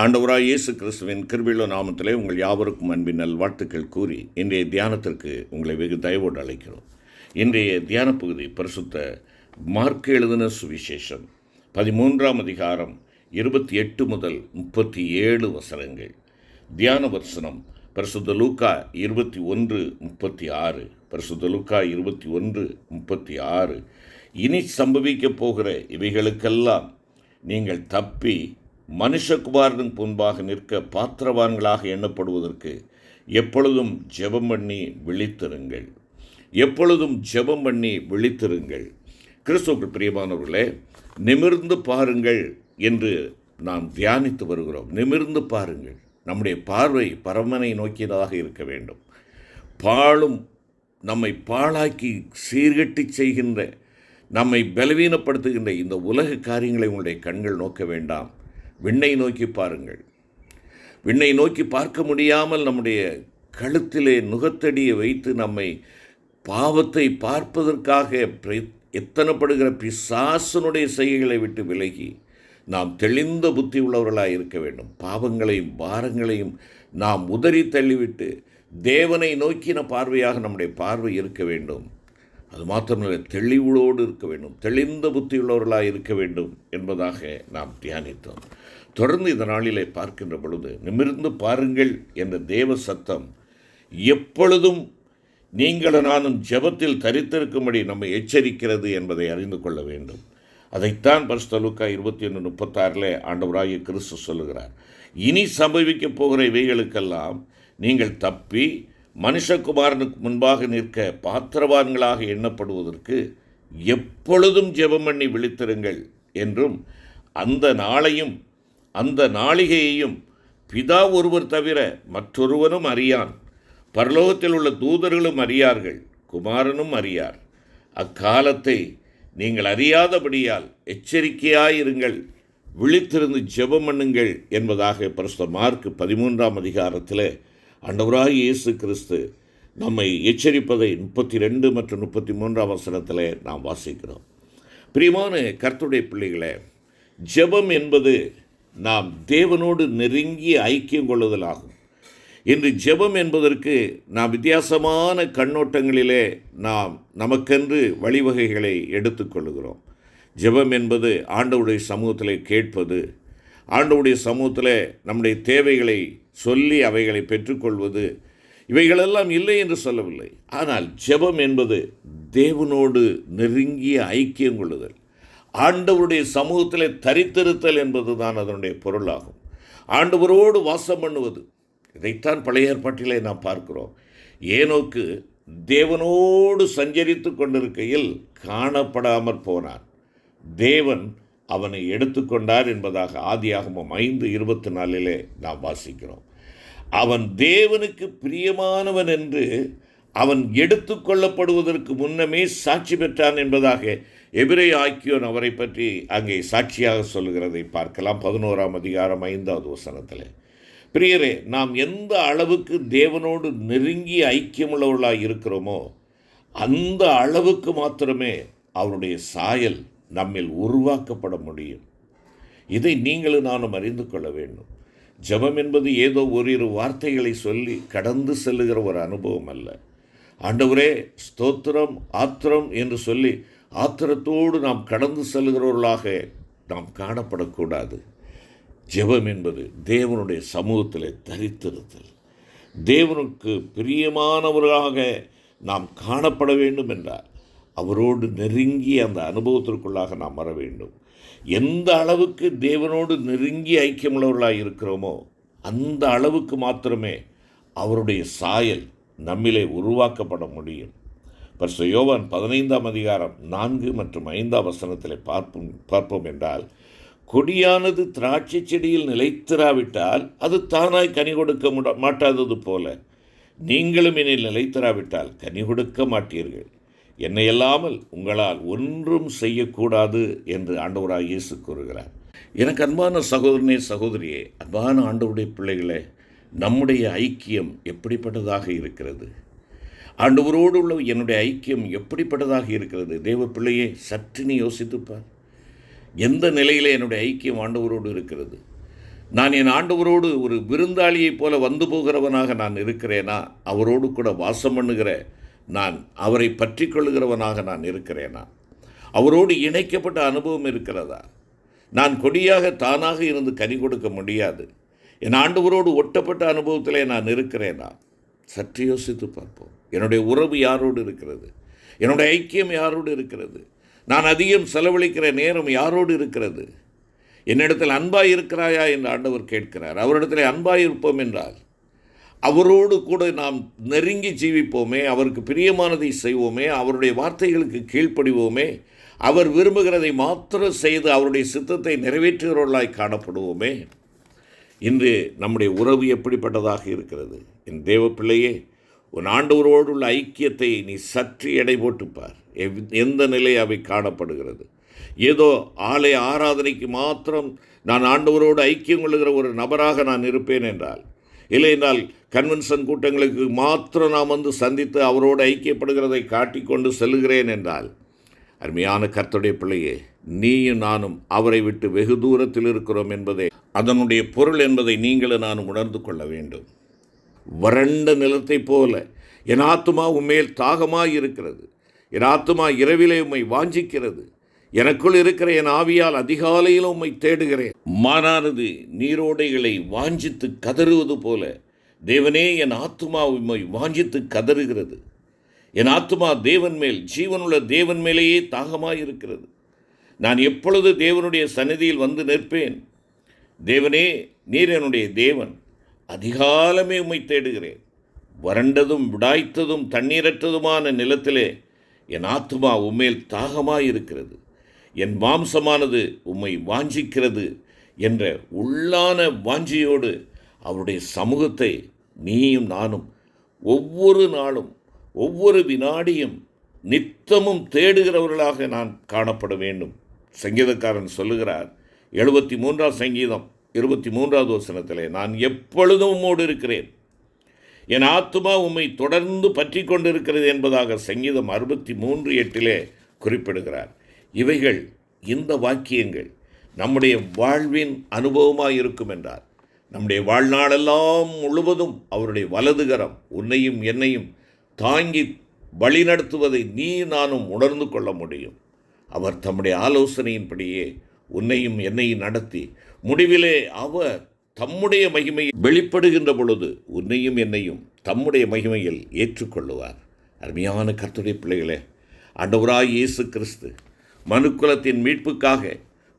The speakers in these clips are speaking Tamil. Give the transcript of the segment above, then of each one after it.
ஆண்டவராய் இயேசு கிறிஸ்துவின் கிருபையுள்ள நாமத்திலே உங்கள் யாவருக்கும் அன்பின் நல்வாழ்த்துக்கள் கூறி இன்றைய தியானத்திற்கு உங்களை வெகு தயவோடு அழைக்கிறோம். இன்றைய தியான பகுதி பரிசுத்த மார்க் எழுதின சுவிசேஷம் 13ஆம் அதிகாரம் 28 முதல் 37 வசனங்கள். தியான வசனம் பரிசுத்த லூக்கா 21:36. பரிசுத்த லூக்கா 21:36. இனி சம்பவிக்கப் போகிற இவைகளுக்கெல்லாம் நீங்கள் தப்பி மனுஷகுமாரனுக்கு முன்பாக நிற்க பாத்திரவான்களாக எண்ணப்படுவதற்கு எப்பொழுதும் ஜெபம் பண்ணி விழித்திருங்கள். எப்பொழுதும் ஜெபம் பண்ணி விழித்திருங்கள். கிறிஸ்துவுக்குள் பிரியமானவர்களே, நிமிர்ந்து பாருங்கள் என்று நாம் தியானித்து வருகிறோம். நிமிர்ந்து பாருங்கள். நம்முடைய பார்வை பரமனை நோக்கியதாக இருக்க வேண்டும். நம்மை பாழாக்கி சீர்கட்டி செய்கின்ற, நம்மை பலவீனப்படுத்துகின்ற இந்த உலக காரியங்களை உங்களுடைய கண்கள் நோக்க வேண்டாம். விண்ணை நோக்கி பாருங்கள். விண்ணை நோக்கி பார்க்க முடியாமல் நம்முடைய கழுத்திலே நுகத்தடியை வைத்து நம்மை பாவத்தை பார்ப்பதற்காக எத்தனைப்படுகிற பிசாசனுடைய செய்கைகளை விட்டு விலகி நாம் தெளிந்த புத்தி உள்ளவர்களாக இருக்க வேண்டும். பாவங்களையும் பாரங்களையும் நாம் உதறி தள்ளிவிட்டு தேவனை நோக்கின பார்வையாக நம்முடைய பார்வை இருக்க வேண்டும். அது மாத்திரமல்ல, தெளிவோடு இருக்க வேண்டும், தெளிந்த புத்தியுள்ளவர்களாக இருக்க வேண்டும் என்பதாக நாம் தியானித்தோம். தொடர்ந்து இந்த நாளிலே பார்க்கின்ற பொழுது நிமிர்ந்து பாருங்கள் என்ற தேவ சத்தம் எப்பொழுதும் நீங்களும் நானும் ஜெபத்தில் தரித்திருக்கும்படி நம்மை எச்சரிக்கிறது என்பதை அறிந்து கொள்ள வேண்டும். அதைத்தான் பரிசுத்த லூக்கா 21:36 ஆண்டவராகிய கிறிஸ்து சொல்லுகிறார். இனி சம்பவிக்கப் போகிற இவைகளுக்கெல்லாம் நீங்கள் தப்பி மனுஷகுமாரனுக்கு முன்பாக நிற்க பாத்திரவான்களாக எண்ணப்படுவதற்கு எப்பொழுதும் ஜெபம் பண்ணி விழித்திருங்கள் என்றும், அந்த நாளையும் அந்த நாளிகையையும் பிதா ஒருவர் தவிர மற்றொருவனும் அறியான், பரலோகத்தில் உள்ள தூதர்களும் அறியார்கள், குமாரனும் அறியார். அக்காலத்தை நீங்கள் அறியாதபடியால் எச்சரிக்கையாயிருங்கள், விழித்திருந்து ஜெபம் பண்ணுங்கள் என்பதாக பரிசுத்த மார்க் 13ஆம் அதிகாரத்தில் ஆண்டவராகிய இயேசு கிறிஸ்து நம்மை எச்சரிப்பதை 32 மற்றும் 33ஆம் வசனத்தில் நாம் வாசிக்கிறோம். பிரியமான கர்த்தருடைய பிள்ளைகளே, ஜெபம் என்பது நாம் தேவனோடு நெருங்கிய ஐக்கியம் கொள்ளுதல் ஆகும். இன்று ஜெபம் என்பதற்கு நாம் வித்தியாசமான கண்ணோட்டங்களிலே நாம் நமக்கென்று வழிவகைகளை எடுத்துக்கொள்கிறோம். ஜெபம் என்பது ஆண்டவருடைய சமூகத்திலே கேட்பது, ஆண்டவருடைய சமூகத்தில் நம்முடைய தேவைகளை சொல்லி அவைகளை பெற்றுக்கொள்வது, இவைகளெல்லாம் இல்லை என்று சொல்லவில்லை. ஆனால் ஜெபம் என்பது தேவனோடு நெருங்கிய ஐக்கியம் கொள்ளுதல், ஆண்டவருடைய சமூகத்தில் தரித்திருத்தல் என்பது தான் அதனுடைய பொருளாகும். ஆண்டவரோடு வாசம் பண்ணுவது. இதைத்தான் பழைய ஏற்பாட்டிலே நாம் பார்க்கிறோம். ஏனோக்கு தேவனோடு சஞ்சரித்து கொண்டிருக்கையில் காணப்படாமற் போனான். தேவன் அவனை எடுத்துக்கொண்டார் என்பதாக ஆதியாகமம் 5:24 நாம் வாசிக்கிறோம். அவன் தேவனுக்கு பிரியமானவன் என்று அவன் எடுத்துக்கொள்ளப்படுவதற்கு முன்னமே சாட்சி பெற்றான் என்பதாக எபிரேய ஆக்கியோன் அவரை பற்றி அங்கே சாட்சியாக சொல்லுகிறதை பார்க்கலாம் 11ஆம் அதிகாரம் 5வது வசனத்தில். பிரியரே, நாம் எந்த அளவுக்கு தேவனோடு நெருங்கிய ஐக்கியமுள்ளவர்களாக இருக்கிறோமோ அந்த அளவுக்கு மாத்திரமே அவருடைய சாயல் நம்மில் உருவாக்கப்பட முடியும். இதை நீங்களும் நானும் அறிந்து கொள்ள வேண்டும். ஜெபம் என்பது ஏதோ ஓரிரு வார்த்தைகளை சொல்லி கடந்து செல்லுகிற ஒரு அனுபவம் அல்ல. ஆண்டவரே ஸ்தோத்திரம் ஆத்திரம் என்று சொல்லி ஆத்திரத்தோடு நாம் கடந்து செல்லுகிறவர்களாக நாம் காணப்படக்கூடாது. ஜெபம் என்பது தேவனுடைய சமூகத்தில் தரித்திருத்தல், தேவனுக்கு பிரியமானவர்களாக நாம் காணப்பட வேண்டும் என்றார் அவரோடு நெருங்கிய அந்த அனுபவத்திற்குள்ளாக நாம் வர வேண்டும். எந்த அளவுக்கு தேவனோடு நெருங்கிய ஐக்கியமுள்ளவர்களாக இருக்கிறோமோ அந்த அளவுக்கு மாத்திரமே அவருடைய சாயல் நம்மிலே உருவாக்கப்பட முடியும். பரிசுத்த யோவான் 15ஆம் அதிகாரம் 4 மற்றும் 5ஆம் வசனத்தில் பார்ப்போம் என்றால், கொடியானது திராட்சை செடியில் நிலைத்திராவிட்டால் அது தானாய் கனி கொடுக்க மாட்டாதது போல நீங்களும் என்னில் நிலைத்திராவிட்டால் கனி கொடுக்க மாட்டீர்கள். என்னை அல்லாமல் உங்களால் ஒன்றும் செய்யக்கூடாது என்று ஆண்டவராக இயேசு கூறுகிறார். எனக்கு அன்பான சகோதரனே சகோதரியே, அன்பான ஆண்டவருடைய பிள்ளைகளே, நம்முடைய ஐக்கியம் எப்படிப்பட்டதாக இருக்கிறது? ஆண்டவரோடு உள்ள என்னுடைய ஐக்கியம் எப்படிப்பட்டதாக இருக்கிறது? தேவ பிள்ளையே, சற்று நீ யோசித்துப்பார். எந்த நிலையில் என்னுடைய ஐக்கியம் ஆண்டவரோடு இருக்கிறது? நான் என் ஆண்டவரோடு ஒரு விருந்தாளியைப் போல வந்து போகிறவனாக நான் இருக்கிறேனா? அவரோடு கூட வாசம் பண்ணுகிற நான் அவரை பற்றி கொள்ளுகிறவனாக நான் இருக்கிறேனா? அவரோடு இணைக்கப்பட்ட அனுபவம் இருக்கிறதா? நான் கொடியாக தானாக இருந்து கனி கொடுக்க முடியாது. என் ஆண்டவரோடு ஒட்டப்பட்ட அனுபவத்திலே நான் இருக்கிறேனா? சற்று யோசித்து பார்ப்போம். என்னுடைய உறவு யாரோடு இருக்கிறது? என்னுடைய ஐக்கியம் யாரோடு இருக்கிறது? நான் அதிகம் செலவழிக்கிற நேரம் யாரோடு இருக்கிறது? என்னிடத்தில் அன்பாய் இருக்கிறாயா என்று ஆண்டவர் கேட்கிறார். அவரிடத்தில் அன்பாய் இருப்போம் என்றால் அவரோடு கூட நாம் நெருங்கி ஜீவிப்போமே, அவருக்கு பிரியமானதை செய்வோமே, அவருடைய வார்த்தைகளுக்கு கீழ்ப்படிவோமே, அவர் விரும்புகிறதை மாத்திரம் செய்து அவருடைய சித்தத்தை நிறைவேற்றுகிறவர்களாய் காணப்படுவோமே. இன்று நம்முடைய உறவு எப்படிப்பட்டதாக இருக்கிறது? என் தேவ பிள்ளையே, உன் ஆண்டவரோடு உள்ள ஐக்கியத்தை நீ சற்று எடை போட்டுப்பார். எந்த நிலை அவை காணப்படுகிறது? ஏதோ ஆலய ஆராதனைக்கு மாத்திரம் நான் ஆண்டவரோடு ஐக்கியம் கொள்ளுகிற ஒரு நபராக நான் இருப்பேன் என்றால், இல்லை என்றால் கன்வென்ஷன் கூட்டங்களுக்கு மாத்திரம் நாம் வந்து சந்தித்து அவரோடு ஐக்கியப்படுகிறதை காட்டிக்கொண்டு செல்கிறேன் என்றால், அருமையான கர்த்தருடைய பிள்ளையே, நீயும் நானும் அவரை விட்டு வெகு தூரத்தில் இருக்கிறோம் என்பதை, அதனுடைய பொருள் என்பதை நீங்களும் நானும் உணர்ந்து கொள்ள வேண்டும். வறண்ட நிலத்தைப் போல என் ஆத்துமா உம்மேல் தாகமாய் இருக்கிறது. என் ஆத்துமா இரவிலே உம்மை வாஞ்சிக்கிறது. எனக்குள் இருக்கிற என் ஆவியால் அதிகாலையில் உம்மை தேடுகிறேன். மானானது நீரோடைகளை வாஞ்சித்து கதறுவது போல தேவனே, என் ஆத்துமா உம்மை வாஞ்சித்து கதறுகிறது. என் ஆத்துமா தேவன் மேல், ஜீவனுள்ள தேவன் மேலேயே தாகமாயிருக்கிறது. நான் எப்பொழுது தேவனுடைய சந்நிதியில் வந்து நிற்பேன்? தேவனே, நீர் என்னுடைய தேவன். அதிகாலமே உம்மை தேடுகிறேன். வறண்டதும் விடாய்த்ததும் தண்ணீரற்றதுமான நிலத்திலே என் ஆத்துமா உம்மேல் தாகமாயிருக்கிறது. என் மாம்சமானது உம்மை வாஞ்சிக்கிறது என்ற உள்ளான வாஞ்சியோடு அவருடைய சமூகத்தை நீயும் நானும் ஒவ்வொரு நாளும் ஒவ்வொரு வினாடியும் நித்தமும் தேடுகிறவர்களாக நான் காணப்பட வேண்டும். சங்கீதக்காரன் சொல்லுகிறார், 73 சங்கீதம் 23வது வசனத்திலே, நான் எப்பொழுதும் உம்மோடு இருக்கிறேன், என் ஆத்துமா உம்மை தொடர்ந்து பற்றி கொண்டிருக்கிறது என்பதாக சங்கீதம் 63:8 குறிப்பிடுகிறார். இவைகள், இந்த வாக்கியங்கள் நம்முடைய வாழ்வின் அனுபவமாக இருக்கும் என்றால், நம்முடைய வாழ்நாளெல்லாம் முழுவதும் அவருடைய வலதுகரம் உன்னையும் என்னையும் தாங்கி வழிநடத்துவதை நீ நானும் உணர்ந்து கொள்ள முடியும். அவர் தம்முடைய ஆலோசனையின்படியே உன்னையும் என்னையும் நடத்தி முடிவிலே அவர் தம்முடைய மகிமையை வெளிப்படுகின்ற பொழுது உன்னையும் என்னையும் தம்முடைய மகிமையில் ஏற்றுக்கொள்ளுவார். அருமையான கர்த்தருடைய பிள்ளைகளே, ஆண்டவராய் இயேசு கிறிஸ்து மனுக்குலத்தின் மீட்புக்காக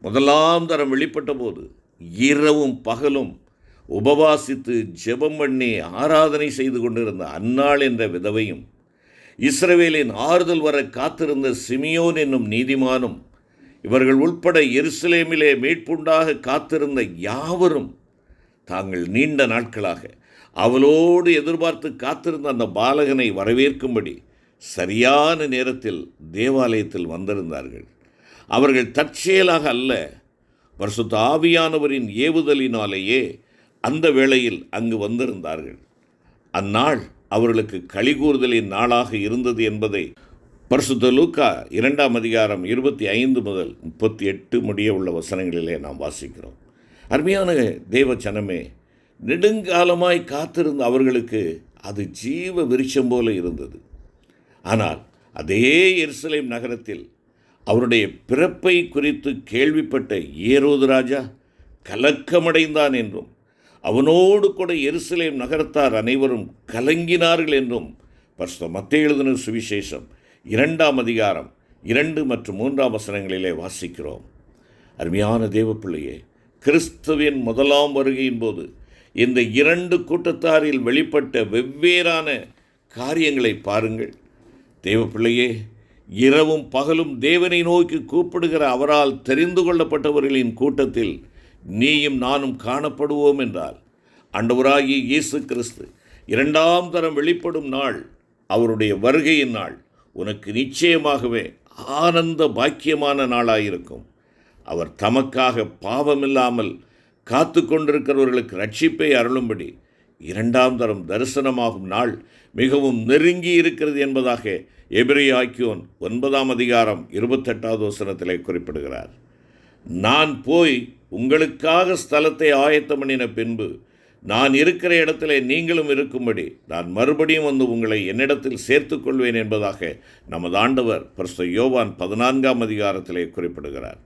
முதலாம் தரம் வெளிப்பட்ட போது இரவும் பகலும் உபவாசித்து ஜெபம் பண்ணி ஆராதனை செய்து கொண்டிருந்த அன்னாள் என்ற விதவையும், இஸ்ரவேலின் ஆறுதல் வர காத்திருந்த சிமியோன் என்னும் நீதிமானும், இவர்கள் உட்பட எருசலேமிலே மீட்புண்டாக காத்திருந்த யாவரும் தாங்கள் நீண்ட நாட்களாக அவளோடு எதிர்பார்த்து காத்திருந்த அந்த பாலகனை வரவேற்கும்படி சரியான நேரத்தில் தேவாலயத்தில் வந்திருந்தார்கள். அவர்கள் தற்செயலாக அல்ல, பரிசுத்த ஆவியானவரின் ஏவுதலினாலேயே அந்த வேளையில் அங்கு வந்திருந்தார்கள். அந்நாள் அவர்களுக்கு களிகூர்தலின் நாளாக இருந்தது என்பதை பரிசுத்த லூக்கா 2ஆம் அதிகாரம் 25 முதல் 38 முடிய உள்ள வசனங்களிலே நாம் வாசிக்கிறோம். அருமையான தேவ ஜனமே, நெடுங்காலமாய் காத்திருந்த அவர்களுக்கு அது ஜீவ விருட்சம் போல இருந்தது. ஆனால் அதே எருசலேம் நகரத்தில் அவருடைய பிறப்பை குறித்து கேள்விப்பட்ட ஏரோது ராஜா கலக்கமடைந்தான் என்றும், அவனோடு கூட எருசலேம் நகரத்தார் அனைவரும் கலங்கினார்கள் என்றும் பரிசுத்த மத்தேயு எழுதின சுவிசேஷம் 2ஆம் அதிகாரம் 2 மற்றும் 3ஆம் வசனங்களிலே வாசிக்கிறோம். அருமையான தேவ பிள்ளையே, கிறிஸ்துவின் முதலாம் வருகையின் போது இந்த 2 கூட்டத்தாரில் வெளிப்பட்ட வெவ்வேறான காரியங்களை பாருங்கள். தேவ பிள்ளையே, இரவும் பகலும் தேவனை நோக்கி கூப்பிடுகிற அவரால் தெரிந்து கொள்ளப்பட்டவர்களின் கூட்டத்தில் நீயும் நானும் காணப்படுவோம் என்றால், ஆண்டவராகிய இயேசு கிறிஸ்து 2ஆம் தரம் வெளிப்படும் நாள், அவருடைய வருகையின் நாள் உனக்கு நிச்சயமாகவே ஆனந்த பாக்கியமான நாளாயிருக்கும். அவர் தமக்காக பாவமில்லாமல் காத்து கொண்டிருக்கிறவர்களுக்கு ரட்சிப்பை அருளும்படி 2ஆம் தரம் தரிசனமாகும் நாள் மிகவும் நெருங்கி இருக்கிறது என்பதாக எபிரேயர் 9ஆம் அதிகாரம் 28வது வசனத்திலே குறிப்பிடுகிறார். நான் போய் உங்களுக்காக ஸ்தலத்தை ஆயத்தம் பண்ணின பின்பு நான் இருக்கிற இடத்துல நீங்களும் இருக்கும்படி நான் மறுபடியும் வந்து உங்களை என்னிடத்தில் சேர்த்துக்கொள்வேன் என்பதாக நமது ஆண்டவர் பரிசுத்த யோவான் 14ஆம் அதிகாரத்திலே குறிப்பிடுகிறார்.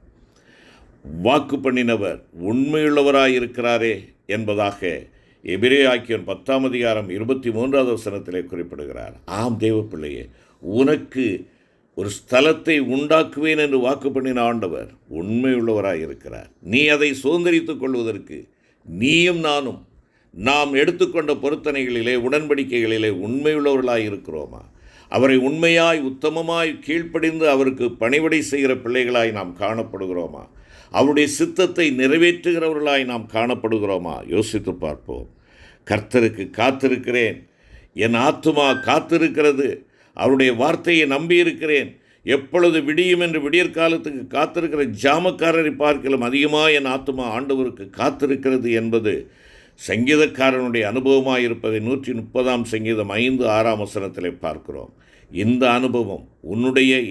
வாக்கு பண்ணினவர் உண்மையுள்ளவராயிருக்கிறாரே என்பதாக எபிரேயர் 10ஆம் அதிகாரம் 23வது வசனத்திலே குறிப்பிடுகிறார். ஆம் தேவ பிள்ளையே, உனக்கு ஒரு ஸ்தலத்தை உண்டாக்குவேன் என்று வாக்கு பண்ணின ஆண்டவர் உண்மையுள்ளவராயிருக்கிறார். நீ அதை சுதந்திரித்துக் கொள்வதற்கு நீயும் நானும் நாம் எடுத்துக்கொண்ட பொருத்தனைகளிலே உடன்படிக்கைகளிலே உண்மையுள்ளவர்களாய் இருக்கிறோமா? அவரை உண்மையாய் உத்தமமாய் கீழ்ப்படிந்து அவருக்கு பணிவிடை செய்கிற பிள்ளைகளாய் நாம் காணப்படுகிறோமா? அவருடைய சித்தத்தை நிறைவேற்றுகிறவர்களாய் நாம் காணப்படுகிறோமா? யோசித்து பார்ப்போம். கர்த்தருக்கு காத்திருக்கிறேன், என் ஆத்துமா காத்திருக்கிறது, அவருடைய வார்த்தையை நம்பியிருக்கிறேன். எப்பொழுது விடியும் என்று விடியற்காலத்துக்கு காத்திருக்கிற ஜாமக்காரரை பார்க்கலாம் அதிகமாக என் ஆத்துமா ஆண்டவருக்கு காத்திருக்கிறது என்பது சங்கீதக்காரனுடைய அனுபவமாக இருப்பதை 130ஆம் சங்கீதம் 5-6ஆம் வசனத்திலே பார்க்கிறோம். இந்த அனுபவம்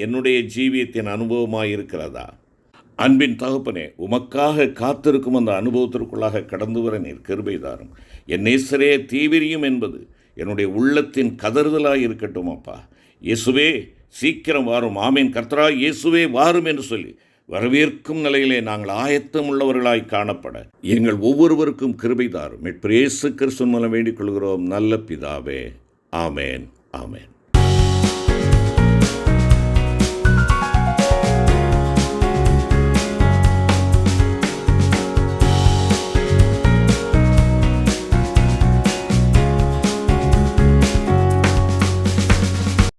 என்னுடைய ஜீவியத்தின் அனுபவமாக இருக்கிறதா? அன்பின் தகப்பனே, உமக்காக காத்திருக்கும் அந்த அனுபவத்திற்குள்ளாக கடந்து வர நீர் கிருபை தாரும். என் நேசரே தீவிரியும் என்பது என்னுடைய உள்ளத்தின் கதறுதலாக இருக்கட்டும் அப்பா. இயேசுவே சீக்கிரம் வாரும், ஆமீன், கர்த்தராய் இயேசுவே வாரும் என்று சொல்லி வரவேற்கும் நிலையிலே நாங்கள் ஆயத்தம் உள்ளவர்களாய் காணப்பட எங்கள் ஒவ்வொருவருக்கும் கிருபை தாரும். மீட்பர் இயேசு கிறிஸ்து மூலம் வேண்டிக் கொள்கிறோம் நல்ல பிதாவே. ஆமேன், ஆமேன்.